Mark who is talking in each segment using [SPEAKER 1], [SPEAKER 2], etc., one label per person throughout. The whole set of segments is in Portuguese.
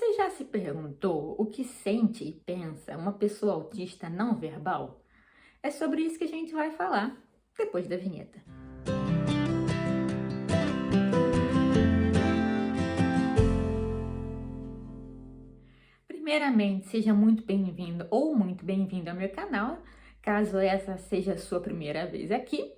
[SPEAKER 1] Você já se perguntou o que sente e pensa uma pessoa autista não verbal? É sobre isso que a gente vai falar depois da vinheta. Primeiramente, seja muito bem-vindo ou muito bem-vinda ao meu canal, caso essa seja a sua primeira vez aqui.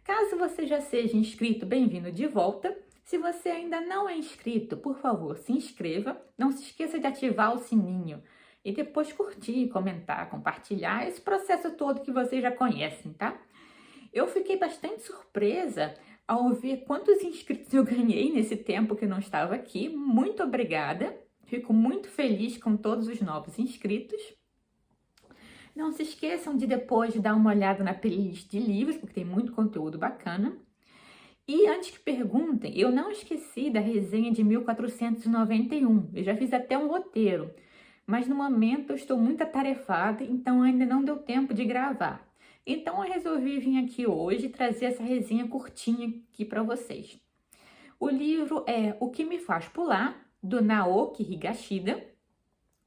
[SPEAKER 1] Caso você já seja inscrito, bem-vindo de volta. Se você ainda não é inscrito, por favor, se inscreva. Não se esqueça de ativar o sininho e depois curtir, comentar, compartilhar esse processo todo que vocês já conhecem, tá? Eu fiquei bastante surpresa ao ver quantos inscritos eu ganhei nesse tempo que eu não estava aqui. Muito obrigada. Fico muito feliz com todos os novos inscritos. Não se esqueçam de depois dar uma olhada na playlist de livros, porque tem muito conteúdo bacana. E antes que perguntem, eu não esqueci da resenha de 1491. Eu já fiz até um roteiro, mas no momento eu estou muito atarefada, então ainda não deu tempo de gravar. Então eu resolvi vir aqui hoje trazer essa resenha curtinha aqui para vocês. O livro é O que me faz pular, do Naoki Higashida.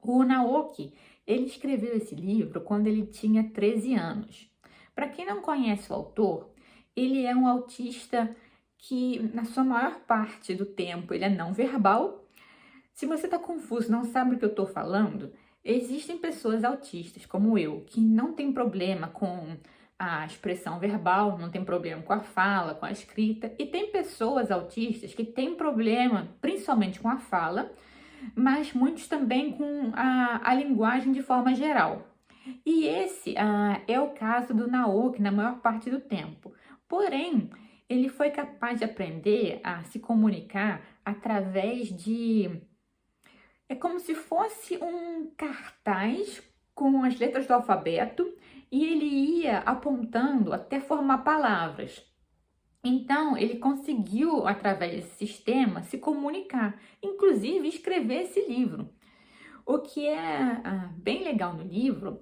[SPEAKER 1] O Naoki, ele escreveu esse livro quando ele tinha 13 anos. Para quem não conhece o autor, ele é um autista que, na sua maior parte do tempo, ele é não verbal. Se você está confuso, não sabe o que eu estou falando, existem pessoas autistas, como eu, que não tem problema com a expressão verbal, não tem problema com a fala, com a escrita, e tem pessoas autistas que têm problema, principalmente com a fala, mas muitos também com a linguagem de forma geral. E esse é o caso do Naoki na maior parte do tempo. Porém, ele foi capaz de aprender a se comunicar através de... É como se fosse um cartaz com as letras do alfabeto e ele ia apontando até formar palavras. Então, ele conseguiu, através desse sistema, se comunicar, inclusive escrever esse livro. O que é bem legal no livro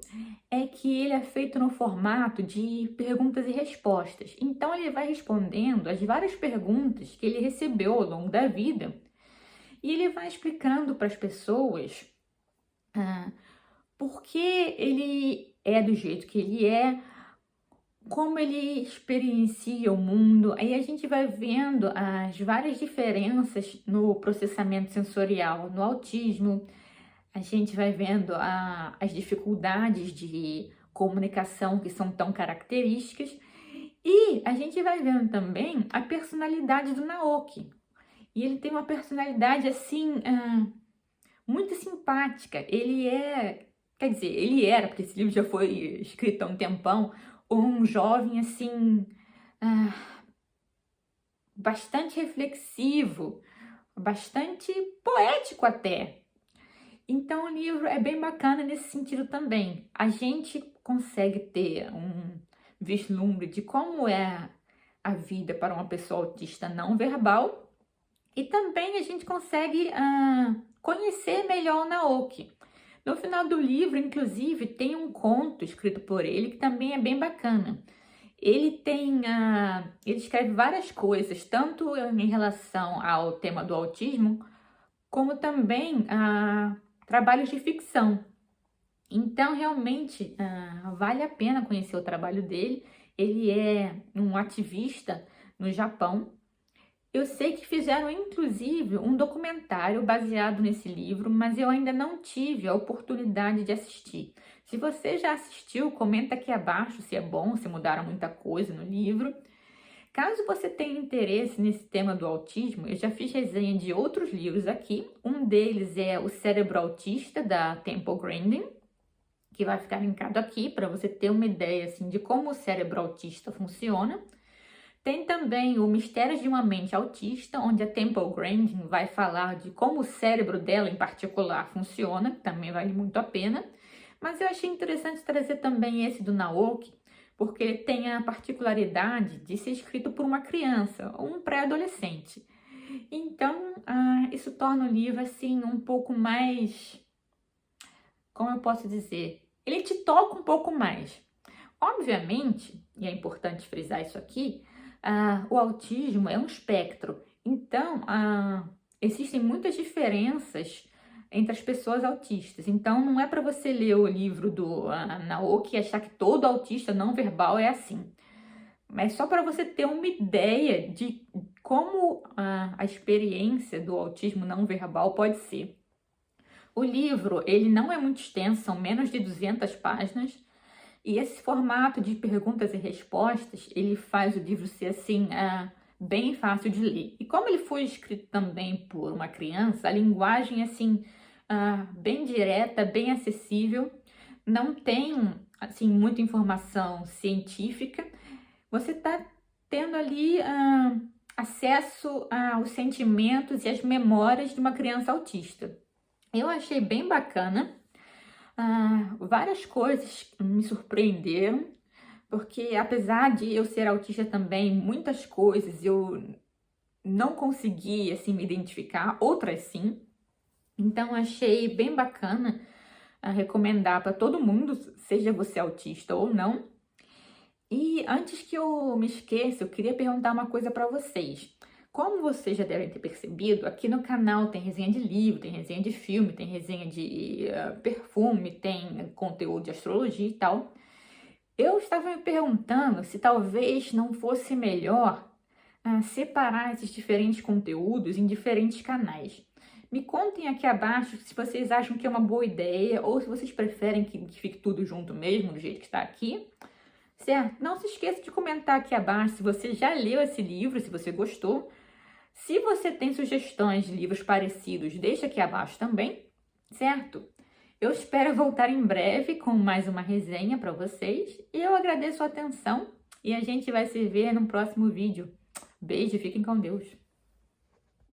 [SPEAKER 1] é que ele é feito no formato de perguntas e respostas. Então, ele vai respondendo as várias perguntas que ele recebeu ao longo da vida e ele vai explicando para as pessoas por que ele é do jeito que ele é, como ele experiencia o mundo. Aí a gente vai vendo as várias diferenças no processamento sensorial, no autismo. A gente vai vendo as dificuldades de comunicação que são tão características. E a gente vai vendo também a personalidade do Naoki. E ele tem uma personalidade assim, muito simpática. Quer dizer, ele era, porque esse livro já foi escrito há um tempão, um jovem assim, bastante reflexivo, bastante poético até. Então o livro é bem bacana nesse sentido também. A gente consegue ter um vislumbre de como é a vida para uma pessoa autista não verbal e também a gente consegue conhecer melhor o Naoki. No final do livro, inclusive, tem um conto escrito por ele que também é bem bacana. Ele escreve várias coisas, tanto em relação ao tema do autismo, como também trabalhos de ficção. Então, realmente, vale a pena conhecer o trabalho dele. Ele é um ativista no Japão. Eu sei que fizeram, inclusive, um documentário baseado nesse livro, mas eu ainda não tive a oportunidade de assistir. Se você já assistiu, comenta aqui abaixo se é bom, se mudaram muita coisa no livro. Caso você tenha interesse nesse tema do autismo, eu já fiz resenha de outros livros aqui. Um deles é O Cérebro Autista, da Temple Grandin, que vai ficar linkado aqui para você ter uma ideia assim, de como o cérebro autista funciona. Tem também o Mistérios de uma Mente Autista, onde a Temple Grandin vai falar de como o cérebro dela em particular funciona, que também vale muito a pena. Mas eu achei interessante trazer também esse do Naoki, porque ele tem a particularidade de ser escrito por uma criança, um pré-adolescente. Então, isso torna o livro assim um pouco mais, como eu posso dizer, ele te toca um pouco mais. Obviamente, e é importante frisar isso aqui, o autismo é um espectro. Então, existem muitas diferenças entre as pessoas autistas. Então, não é para você ler o livro do Naoki e achar que todo autista não verbal é assim. Mas só para você ter uma ideia de como a experiência do autismo não verbal pode ser. O livro, ele não é muito extenso, são menos de 200 páginas, e esse formato de perguntas e respostas, ele faz o livro ser assim, bem fácil de ler. E como ele foi escrito também por uma criança, a linguagem é assim, bem direta, bem acessível, não tem assim muita informação científica. Você está tendo ali acesso aos sentimentos e às memórias de uma criança autista. Eu achei bem bacana. Várias coisas me surpreenderam, porque apesar de eu ser autista também, muitas coisas eu não consegui assim me identificar, outras sim. Então achei bem bacana recomendar para todo mundo, seja você autista ou não. E antes que eu me esqueça, eu queria perguntar uma coisa para vocês. Como vocês já devem ter percebido, aqui no canal tem resenha de livro, tem resenha de filme, tem resenha de perfume, tem conteúdo de astrologia e tal. Eu estava me perguntando se talvez não fosse melhor separar esses diferentes conteúdos em diferentes canais. Me contem aqui abaixo se vocês acham que é uma boa ideia ou se vocês preferem que fique tudo junto mesmo, do jeito que está aqui. Certo? Não se esqueça de comentar aqui abaixo se você já leu esse livro, se você gostou. Se você tem sugestões de livros parecidos, deixa aqui abaixo também, certo? Eu espero voltar em breve com mais uma resenha para vocês e eu agradeço a atenção e a gente vai se ver no próximo vídeo. Beijo, fiquem com Deus!